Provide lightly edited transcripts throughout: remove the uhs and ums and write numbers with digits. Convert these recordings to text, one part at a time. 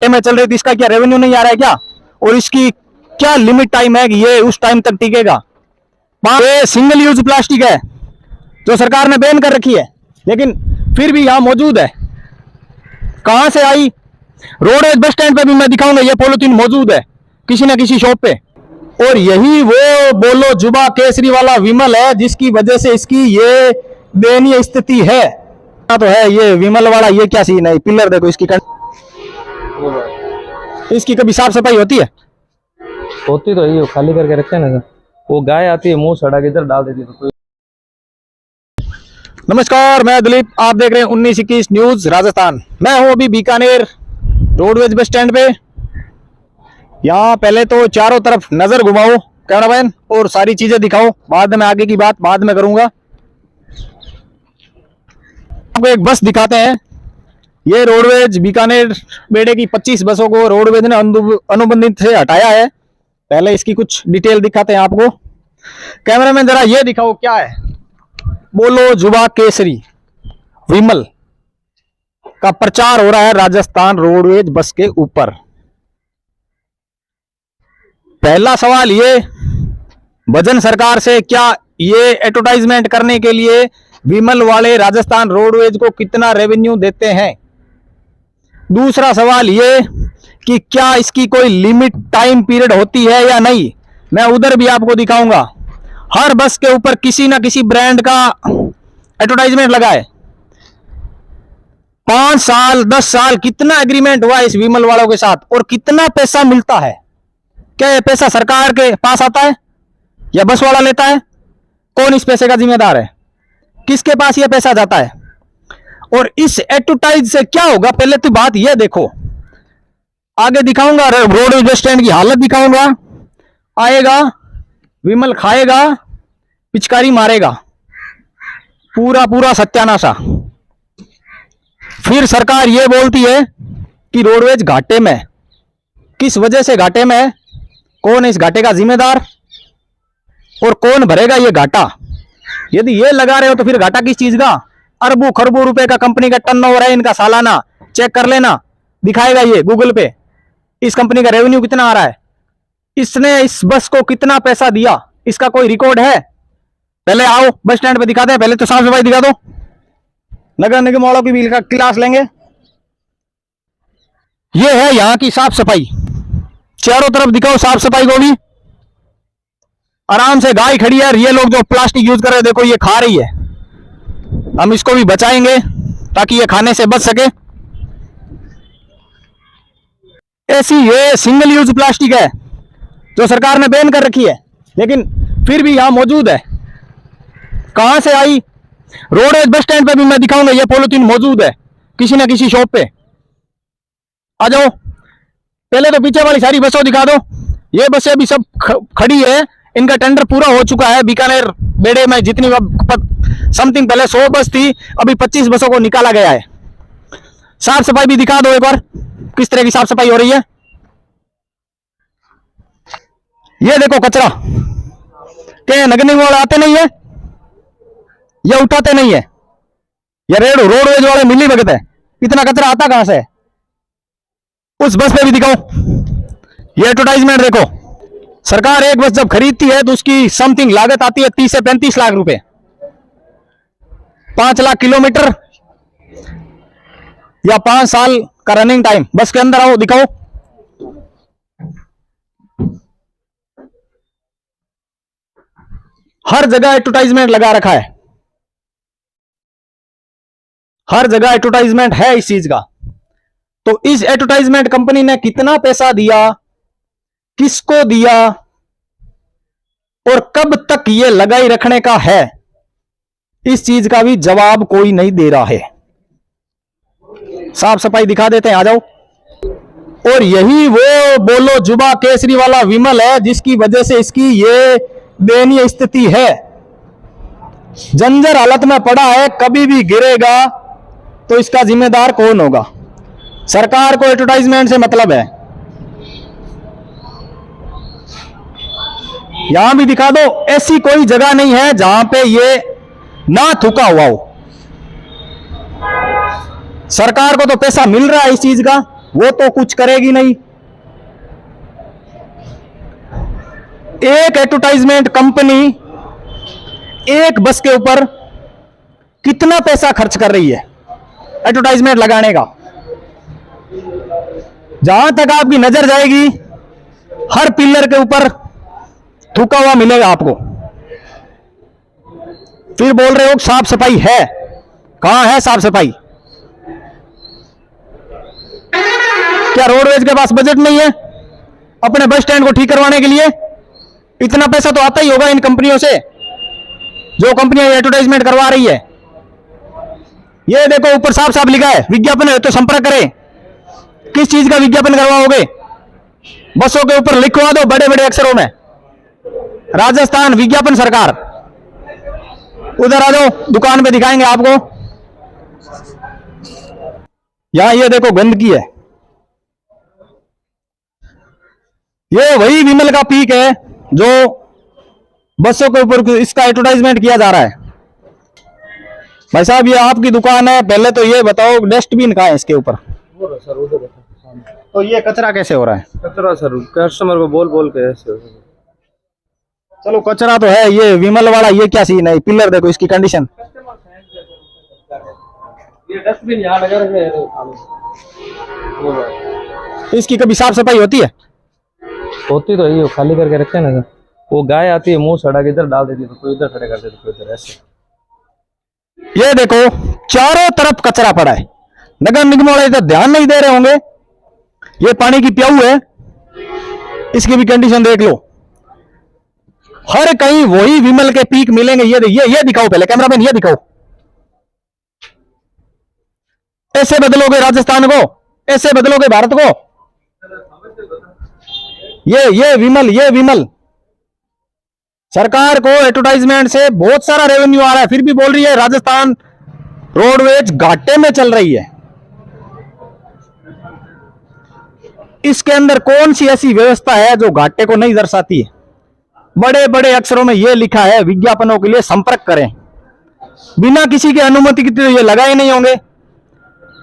घाटे में चल रही थी, इसका क्या रेवेन्यू नहीं आ रहा है क्या? और इसकी क्या लिमिट टाइम है कि ये उस टाइम तक टिकेगा? ये सिंगल यूज प्लास्टिक है जो सरकार ने बैन कर रखी है, लेकिन फिर भी यहां मौजूद है। कहां से आई? रोडवेज बस स्टैंड पे भी मैं दिखाऊंगा, ये पॉलिथीन मौजूद है किसी ना किसी शॉप पे। और यही वो बोलो जुबा केसरी वाला विमल है जिसकी वजह से इसकी ये दयनीय स्थिति है। तो है ये विमल वाला, ये क्या सीन है? पिलर देखो इसकी इसकी कभी साफ सफाई होती है? होती तो है, खाली करके रखते हैं ना, वो गाय आती है मुंह सड़ा के इधर डाल देती है तो। नमस्कार, मैं दिलीप, आप देख रहे हैं 1921 न्यूज राजस्थान। मैं हूं अभी बीकानेर रोडवेज बस स्टैंड पे। यहाँ पहले तो चारों तरफ नजर घुमाओ कैमरामैन और सारी चीजें दिखाओ, बाद में आगे की बात बाद में करूंगा। आपको एक बस दिखाते हैं। ये रोडवेज बीकानेर बेड़े की 25 बसों को रोडवेज ने अनुबंधित से हटाया है। पहले इसकी कुछ डिटेल दिखाते हैं आपको। कैमरामैन जरा ये दिखाओ क्या है? बोलो जुबा केसरी विमल का प्रचार हो रहा है राजस्थान रोडवेज बस के ऊपर। पहला सवाल ये, भजन सरकार से क्या ये एडवर्टाइजमेंट करने के लिए विमल वाले राजस्थान रोडवेज को कितना रेवेन्यू देते हैं? दूसरा सवाल ये कि क्या इसकी कोई लिमिट टाइम पीरियड होती है या नहीं? मैं उधर भी आपको दिखाऊंगा। हर बस के ऊपर किसी ना किसी ब्रांड का एडवर्टाइजमेंट लगा है। 5 साल 10 साल कितना एग्रीमेंट हुआ इस विमल वालों के साथ और कितना पैसा मिलता है? क्या ये पैसा सरकार के पास आता है या बस वाला लेता है? कौन इस पैसे का जिम्मेदार है? किसके पास ये पैसा जाता है? और इस एडवर्टाइज से क्या होगा? पहले तो बात ये देखो, आगे दिखाऊंगा रोडवेज बस स्टैंड की हालत दिखाऊंगा। आएगा विमल, खाएगा, पिचकारी मारेगा, पूरा पूरा सत्यानाशा। फिर सरकार ये बोलती है कि रोडवेज घाटे में। किस वजह से घाटे में है? कौन है इस घाटे का जिम्मेदार और कौन भरेगा ये घाटा? यदि ये लगा रहे हो तो फिर घाटा किस चीज का? अरबों खरबों रुपए का कंपनी का टर्नओवर है इनका सालाना, चेक कर लेना, दिखाएगा ये गूगल पे। इस कंपनी का रेवेन्यू कितना आ रहा है, इसने इस बस को कितना पैसा दिया, इसका कोई रिकॉर्ड है? पहले आओ बस स्टैंड पे दिखाते हैं। पहले तो साफ सफाई दिखा दो, नगर निगम वालों की भी क्लास लेंगे। ये है यहाँ की साफ सफाई, चारों तरफ दिखाओ साफ सफाई को भी। आराम से गाय खड़ी है। ये लोग जो प्लास्टिक यूज कर रहे हैं, देखो ये खा रही है। हम इसको भी बचाएंगे ताकि ये खाने से बच सके। ऐसी ये सिंगल यूज प्लास्टिक है जो सरकार ने बैन कर रखी है, लेकिन फिर भी यहां मौजूद है। कहां से आई? रोडवेज बस स्टैंड पे भी मैं दिखाऊंगा, ये पॉलिथीन मौजूद है किसी ना किसी शॉप पे। आ जाओ, पहले तो पीछे वाली सारी बसों दिखा दो। ये बसें अभी सब खड़ी है, इनका टेंडर पूरा हो चुका है। बीकानेर बेड़े में जितनी समथिंग पहले 100 बस थी, अभी 25 बसों को निकाला गया है। साफ सफाई भी दिखा दो एक बार, किस तरह की साफ सफाई हो रही है। ये देखो कचरा, क्या नगर निगम वाले आते नहीं है या उठाते नहीं है? या रोडवेज वाले मिली भगत है? इतना कचरा आता कहां से? उस बस पे भी दिखाओ, ये एडवर्टाइजमेंट देखो। सरकार एक बस जब खरीदती है तो उसकी समथिंग लागत आती है 30 से 35 लाख रुपए। 5 लाख किलोमीटर या 5 साल का रनिंग टाइम। बस के अंदर आओ, दिखाओ। हर जगह एडवर्टाइजमेंट लगा रखा है, हर जगह एडवर्टाइजमेंट है इस चीज का। तो इस एडवर्टाइजमेंट कंपनी ने कितना पैसा दिया, किसको दिया और कब तक ये लगाई रखने का है, इस चीज का भी जवाब कोई नहीं दे रहा है। साफ सफाई दिखा देते हैं, आ जाओ। और यही वो बोलो जुबा केसरी वाला विमल है जिसकी वजह से इसकी ये दयनीय स्थिति है। जंजर हालत में पड़ा है, कभी भी गिरेगा तो इसका जिम्मेदार कौन होगा? सरकार को एडवर्टाइजमेंट से मतलब है। यहां भी दिखा दो, ऐसी कोई जगह नहीं है जहां पे ये ना थूका हुआ हो। सरकार को तो पैसा मिल रहा है इस चीज का, वो तो कुछ करेगी नहीं। एक एडवर्टाइजमेंट कंपनी एक बस के ऊपर कितना पैसा खर्च कर रही है एडवर्टाइजमेंट लगाने का। जहां तक आपकी नजर जाएगी हर पिलर के ऊपर थूका हुआ मिलेगा आपको। फिर बोल रहे हो साफ सफाई है, कहां है साफ सफाई? क्या रोडवेज के पास बजट नहीं है अपने बस स्टैंड को ठीक करवाने के लिए? इतना पैसा तो आता ही होगा इन कंपनियों से, जो कंपनियां एडवर्टाइजमेंट करवा रही है। ये देखो ऊपर साफ साफ लिखा है विज्ञापन है तो संपर्क करें। किस चीज का विज्ञापन करवाओगे? बसों के ऊपर लिखवा दो बड़े बड़े अक्षरों में, राजस्थान विज्ञापन सरकार। उधर आ जाओ, दुकान पे दिखाएंगे आपको। यहां ये देखो गंदगी है। ये वही विमल का पीक है जो बसों के ऊपर इसका एडवर्टाइजमेंट किया जा रहा है। भाई साहब ये आपकी दुकान है, पहले तो ये बताओ डस्टबिन कहाँ है इसके ऊपर? सर उधर तो ये कचरा कैसे हो रहा है? कचरा सर कस्टमर को बोल बोल के ऐसे। चलो कचरा तो है, ये विमल वाला ये क्या सीन है? पिलर देखो इसकी कंडीशन। ये डस्टबिन यहाँ लगा रखे हैं। इसकी कभी साफ सफाई होती है? होती तो यही खाली करके रखे ना। वो गाय आती है मुंह सड़ा के इधर डाल देती है, तो कोई इधर खड़े कर देती है, कोई इधर ऐसे। ये देखो चारों तरफ कचरा पड़ा है। नगर निगम वाले इधर ध्यान नहीं दे रहे होंगे। ये पानी की प्याऊ है, इसकी भी कंडीशन देख लो। हर कहीं वही विमल के पीक मिलेंगे। ये दिखाओ पहले कैमरामैन, ये दिखाओ। ऐसे बदलोगे राजस्थान को? ऐसे बदलोगे भारत को? ये विमल सरकार को एडवर्टाइजमेंट से बहुत सारा रेवेन्यू आ रहा है, फिर भी बोल रही है राजस्थान रोडवेज घाटे में चल रही है। इसके अंदर कौन सी ऐसी व्यवस्था है जो घाटे को नहीं दर्शाती है? बड़े बड़े अक्षरों में यह लिखा है विज्ञापनों के लिए संपर्क करें। बिना किसी की अनुमति के तो ये लगाए नहीं होंगे।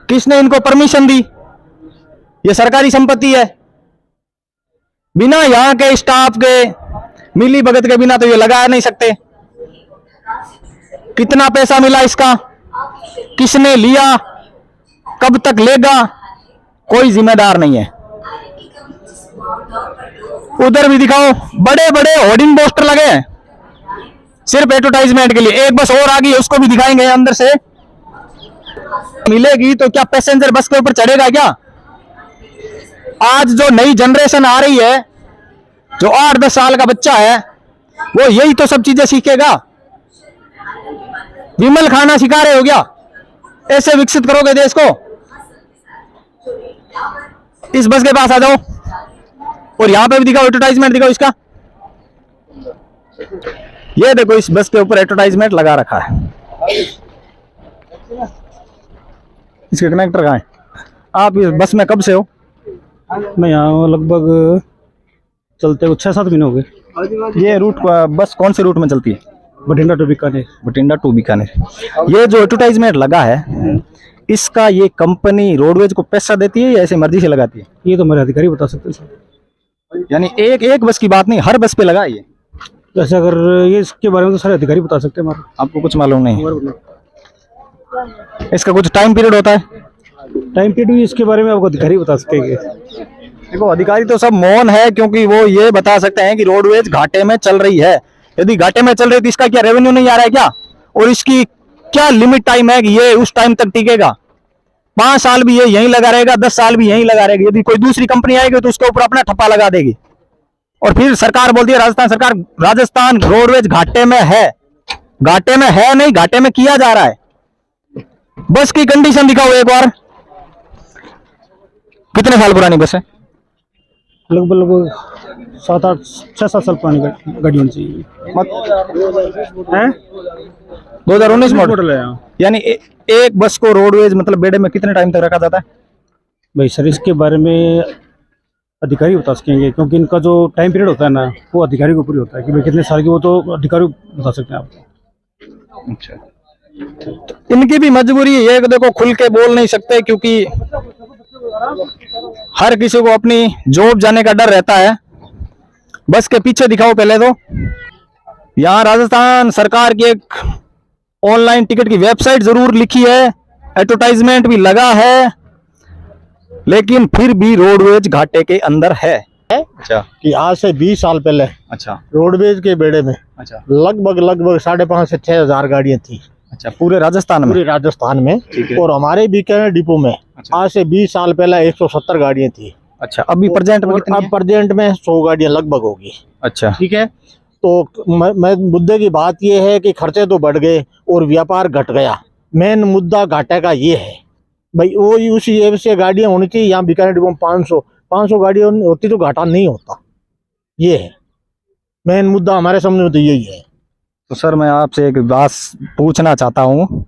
किसने इनको परमिशन दी? ये सरकारी संपत्ति है। बिना यहां के स्टाफ के मिली भगत के बिना तो ये लगा नहीं सकते। कितना पैसा मिला इसका, किसने लिया, कब तक लेगा, कोई जिम्मेदार नहीं है। उधर भी दिखाओ, बड़े बड़े होर्डिंग पोस्टर लगे हैं सिर्फ एडवर्टाइजमेंट के लिए। एक बस और आ गई, उसको भी दिखाएंगे अंदर से। मिलेगी तो क्या पैसेंजर बस के ऊपर चढ़ेगा क्या? आज जो नई जनरेशन आ रही है, जो 8-10 साल का बच्चा है, वो यही तो सब चीजें सीखेगा। विमल खाना सिखा रहे हो क्या? ऐसे विकसित करोगे देश को? इस बस के पास आ जाओ और यहां पे भी दिखाओ, एडवर्टाइजमेंट दिखाओ इसका। ये देखो इस बस के ऊपर एडवर्टाइजमेंट लगा रखा है। इसके कनेक्टर कहाँ है? आप इस बस में कब से हो? मैं यहाँ लगभग चलते हुए 6-7 महीने हो गए। ये रूट बस कौन से रूट में चलती है? बठिंडा टू बीकानेर। बठिंडा टू बीकानेर। ये जो एडवर्टाइजमेंट लगा है, इसका ये कंपनी रोडवेज को पैसा देती है या ऐसे मर्जी से लगाती है? ये तो हमारे अधिकारी बता सकते हैं सर। यानी एक बस की बात नहीं, हर बस पे लगा है ये? जैसे अगर ये इसके बारे में तो सारे अधिकारी बता सकते हैं हमारे। आपको कुछ मालूम नहीं? इसका कुछ टाइम पीरियड होता है? टाइम पीरियड भी इसके बारे में आपको अधिकारी बता सकेंगे। देखो अधिकारी तो सब मौन है, क्योंकि वो ये बता सकते हैं कि रोडवेज घाटे में चल रही है। यदि घाटे में चल रही है तो इसका क्या रेवेन्यू नहीं आ रहा है क्या? और इसकी क्या लिमिट टाइम है कि ये उस टाइम तक टिकेगा? 5 साल भी ये यहीं लगा रहेगा, 10 साल भी यहीं लगा रहेगी। यदि कोई दूसरी कंपनी आएगी तो उसके ऊपर अपना ठप्पा लगा देगी। और फिर सरकार बोलती है राजस्थान सरकार, राजस्थान रोडवेज घाटे में है। घाटे में है नहीं, घाटे में किया जा रहा है। बस की कंडीशन दिखाओ एक बार। कितने साल पुरानी बस है? लगभग 6-7 साल पुरानी गाड़ी होनी चाहिए। 2019 मॉडल है। यानी एक बस को रोडवेज मतलब बेड़े में कितने टाइम तक रखा जाता है? भाई सर इसके बारे में अधिकारी बता सकेंगे, क्योंकि इनका जो टाइम पीरियड होता है ना, वो अधिकारी के ऊपर ही होता है कि भाई कितने साल की, वो तो अधिकारी बता सकते हैं आपको। अच्छा, तो इनकी भी मजबूरी है। ये देखो खुल के बोल नहीं सकते, क्योंकि हर किसी को अपनी जॉब जाने का डर रहता है। बस के पीछे दिखाओ पहले तो। यहाँ राजस्थान सरकार की एक ऑनलाइन टिकट की वेबसाइट जरूर लिखी है, एडवर्टाइजमेंट भी लगा है, लेकिन फिर भी रोडवेज घाटे के अंदर है। अच्छा, कि आज से 20 साल पहले अच्छा, रोडवेज के बेड़े में अच्छा, लगभग 5,500 से 6,000 गाड़ियां थी अच्छा, पूरे राजस्थान में। पूरे राजस्थान में। ठीक है। और हमारे बीकानेर डिपो में अच्छा। आज से 20 साल पहले 170 गाड़ियां थी। अच्छा, अभी प्रेजेंट में और कितनी अब है? प्रेजेंट में 100 गाड़ियां लगभग होगी। अच्छा, ठीक है। तो मैं मुद्दे की बात ये है कि खर्चे तो बढ़ गए और व्यापार घट गया। मेन मुद्दा घाटे का ये है भाई, वो उसी एवज से गाड़ियां होनी चाहिए। यहाँ बीकानेर डिपो में 500 गाड़ियां होती तो घाटा नहीं होता। ये है मेन मुद्दा हमारे सामने, तो यही है। तो सर मैं आपसे एक बात पूछना चाहता हूँ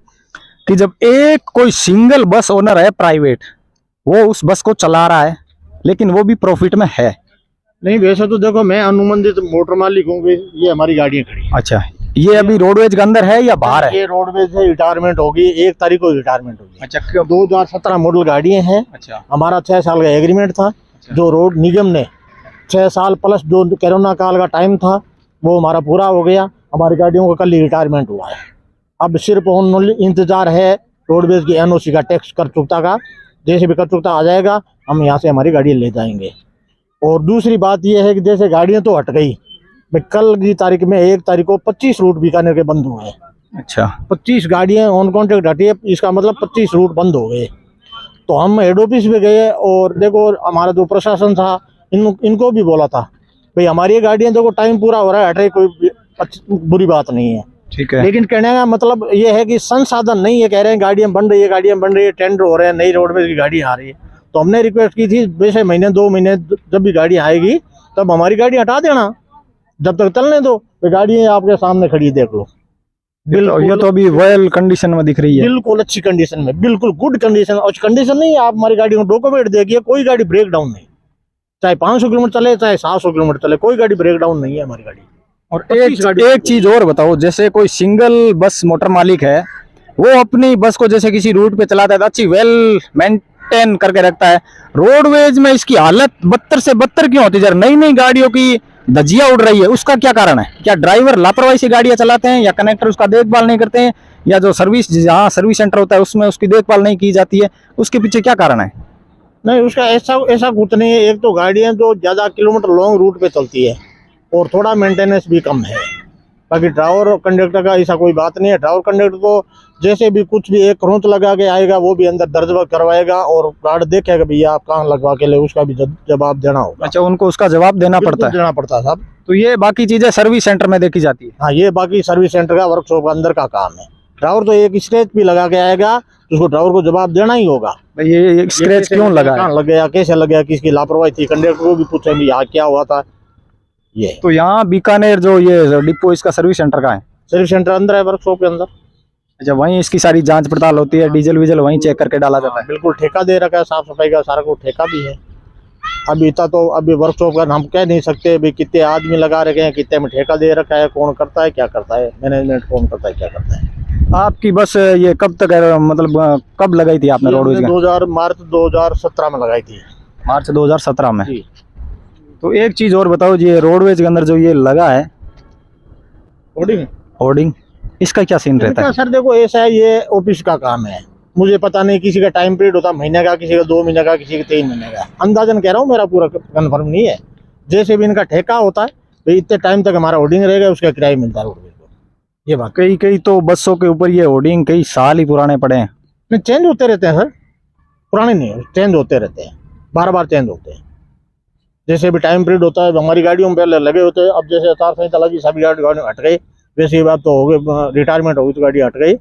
कि जब एक कोई सिंगल बस ओनर है प्राइवेट, वो उस बस को चला रहा है, लेकिन वो भी प्रॉफिट में है। नहीं, वैसे तो देखो मैं अनुबंधित मोटर मालिक हूँ, ये हमारी गाड़ियां खड़ी हैं। अच्छा, ये अभी रोडवेज के अंदर है या बाहर है? ये रोडवेज से रिटायरमेंट होगी, 1 तारीख को रिटायरमेंट होगी। अच्छा, क्यों? 2017 मॉडल गाड़ियां हैं। अच्छा, हमारा 6 साल का एग्रीमेंट था। जो रोड निगम ने 6 साल प्लस जो कोरोना काल का टाइम था वो हमारा पूरा हो गया। हमारी गाड़ियों का कल ही रिटायरमेंट हुआ है। अब सिर्फ ओनली इंतजार है रोडवेज की एनओसी का, टैक्स कर चुकता का। जैसे भी कर चुकता आ जाएगा, हम यहाँ से हमारी गाड़ी ले जाएंगे। और दूसरी बात यह है कि जैसे गाड़ियाँ तो हट गई, मैं कल की तारीख में 1 तारीख को 25 रूट बीकानेर के बंद हुए हैं। अच्छा, 25 गाड़ियाँ ऑन कॉन्ट्रैक्ट हटी है, इसका मतलब 25 रूट बंद हो गए। तो हम हेड ऑफिस में गए और देखो हमारा जो प्रशासन था इनको भी बोला था भाई हमारी ये गाड़ियाँ देखो टाइम पूरा हो रहा है, हट रही, कोई बुरी बात नहीं है। ठीक है। लेकिन कहने का मतलब ये है कि संसाधन नहीं है। कह रहे हैं गाड़ियाँ बन रही है, गाड़ियाँ बन रही है, टेंडर हो रहे हैं, नई रोडवेज की गाड़ी आ रही है। तो हमने रिक्वेस्ट की थी वैसे महीने 2 महीने जब भी गाड़ी आएगी तब हमारी गाड़ी हटा देना, जब तक चलने दो। तो गाड़ी आपके सामने खड़ी देख लो, ये तो अभी वेल कंडीशन में दिख रही है। बिल्कुल अच्छी कंडीशन में, बिल्कुल गुड कंडीशन। और कंडीशन नहीं है, आप हमारी गाड़ी को डॉक्यूमेंट देखिए, कोई गाड़ी ब्रेक डाउन नहीं। चाहे 500 किलोमीटर चले, चाहे 700 किलोमीटर चले, कोई गाड़ी ब्रेक डाउन नहीं है हमारी गाड़ी। और एक चीज और बताओ, जैसे कोई सिंगल बस मोटर मालिक है, वो अपनी बस को जैसे किसी रूट पे चलाता है तो अच्छी वेल मेंटेन करके रखता है। रोडवेज में इसकी हालत बदतर से बदतर क्यों होती है? जरा नई नई गाड़ियों की धज्जियां उड़ रही है, उसका क्या कारण है? क्या ड्राइवर लापरवाही से गाड़ियां चलाते हैं, या कनेक्टर उसका देखभाल नहीं करते हैं, या जो सर्विस जहाँ सर्विस सेंटर होता है उसमें उसकी देखभाल नहीं की जाती है? उसके पीछे क्या कारण है? नहीं, उसका ऐसा कुछ नहीं है। एक तो गाड़ियाँ जो ज़्यादा किलोमीटर लॉन्ग रूट पे चलती है और थोड़ा मेंटेनेंस भी कम है। बाकी ड्राइवर और कंडक्टर का ऐसा कोई बात नहीं है। ड्राइवर कंडक्टर को जैसे भी कुछ भी एक रोच लगा के आएगा, वो भी अंदर दर्ज करवाएगा और गार्ड देखेगा भैया आप कहाँ लगवा के ले, उसका भी जवाब देना होगा। अच्छा, उनको उसका जवाब देना पड़ता है? देना पड़ता है साहब। तो ये बाकी चीजें सर्विस सेंटर में देखी जाती है? हाँ, ये बाकी सर्विस सेंटर का, वर्कशॉप का अंदर का काम है। ड्राइवर तो एक स्क्रैच भी लगा के आएगा, उसको ड्राइवर को जवाब देना ही होगा। भाई ये स्क्रैच क्यों लगा है? कहाँ लग गया, कैसे लग गया, किसकी लापरवाही थी, कंडक्टर को भी पूछेंगे यहाँ क्या हुआ था। ये तो यहाँ बीकानेर जो ये डिपो इसका सर्विस सेंटर का है? सर्विस सेंटर अंदर है, वर्कशॉप के अंदर। अच्छा, वहीं इसकी सारी जांच पड़ताल होती है, डीजल वीजल वहीं चेक करके डाला जाता है? बिल्कुल ठेका दे रखा है, साफ सफाई का सारा कुछ ठेका भी है। अभी इतना तो अभी वर्कशॉप का हम कह नहीं सकते भाई कितने आदमी लगा रखे हैं, कितने में ठेका दे रखा है, कौन करता है क्या करता है, मैनेजमेंट कौन करता है क्या करता है। आपकी बस ये कब तक मतलब कब लगाई थी आपने रोडवेज में? मार्च 2017 में लगाई थी। मार्च 2017 में? जी। तो एक चीज और बताओ जी, रोडवेज के अंदर जो ये लगा है होर्डिंग, इसका क्या सीन रहता है? सर देखो ऐसा है, ये ऑफिस का काम है। मुझे पता नहीं, किसी का टाइम पीरियड होता है महीने का, किसी का 2 महीने का, किसी का 3 महीने का। अंदाजन कह रहा हूँ, मेरा पूरा कंफर्म नहीं है। जैसे भी इनका ठेका होता है भाई इतने टाइम तक हमारा होर्डिंग रहेगा, उसका किराया मिलता है रोडवेज को। ये बात कई तो बसों के ऊपर ये होर्डिंग कई साल ही पुराने पड़े हैं। नहीं, चेंज होते रहते हैं सर, पुराने नहीं, चेंज होते रहते हैं, बार चेंज होते हैं। जैसे भी टाइम पीरियड होता है, हमारी गाड़ियों में पहले लगे होते हैं। अब जैसे आचार संहिता लगी, सभी गाड़ियाँ हट गई। वैसे ही बात तो हो गई, रिटायरमेंट होगी तो गाड़ी हट गई।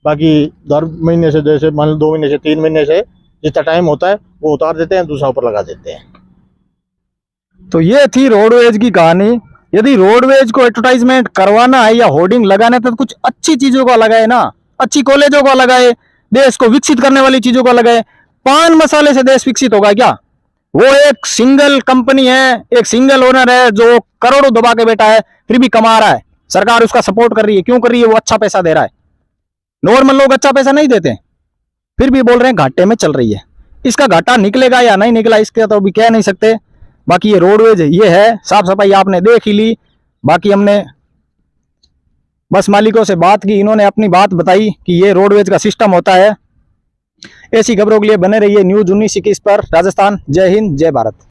बाकी हर महीने से, जैसे मान लो 2 महीने से 3 महीने से जितना टाइम होता है वो उतार देते हैं, दूसरा ऊपर लगा देते हैं। तो ये थी रोडवेज की कहानी। यदि रोडवेज को एडवर्टाइजमेंट करवाना है या होर्डिंग लगाना है तो कुछ अच्छी चीजों को लगाए ना, अच्छी कॉलेजों को लगाए, देश को विकसित करने वाली चीजों को लगाए। पान मसाले से देश विकसित होगा क्या? वो एक सिंगल कंपनी है, एक सिंगल ओनर है जो करोड़ों दबा के बैठा है, फिर भी कमा रहा है। सरकार उसका सपोर्ट कर रही है, क्यों कर रही है? वो अच्छा पैसा दे रहा है। नॉर्मल लोग अच्छा पैसा नहीं देते, फिर भी बोल रहे हैं घाटे में चल रही है। इसका घाटा निकलेगा या नहीं निकला इसका तो अभी कह नहीं सकते। बाकी ये रोडवेज ये है, साफ सफाई आपने देख ही ली। बाकी हमने बस मालिकों से बात की, इन्होंने अपनी बात बताई कि ये रोडवेज का सिस्टम होता है। ऐसी खबरों के लिए बने रहिए न्यूज़ 1921 पर। राजस्थान, जय हिंद, जय भारत।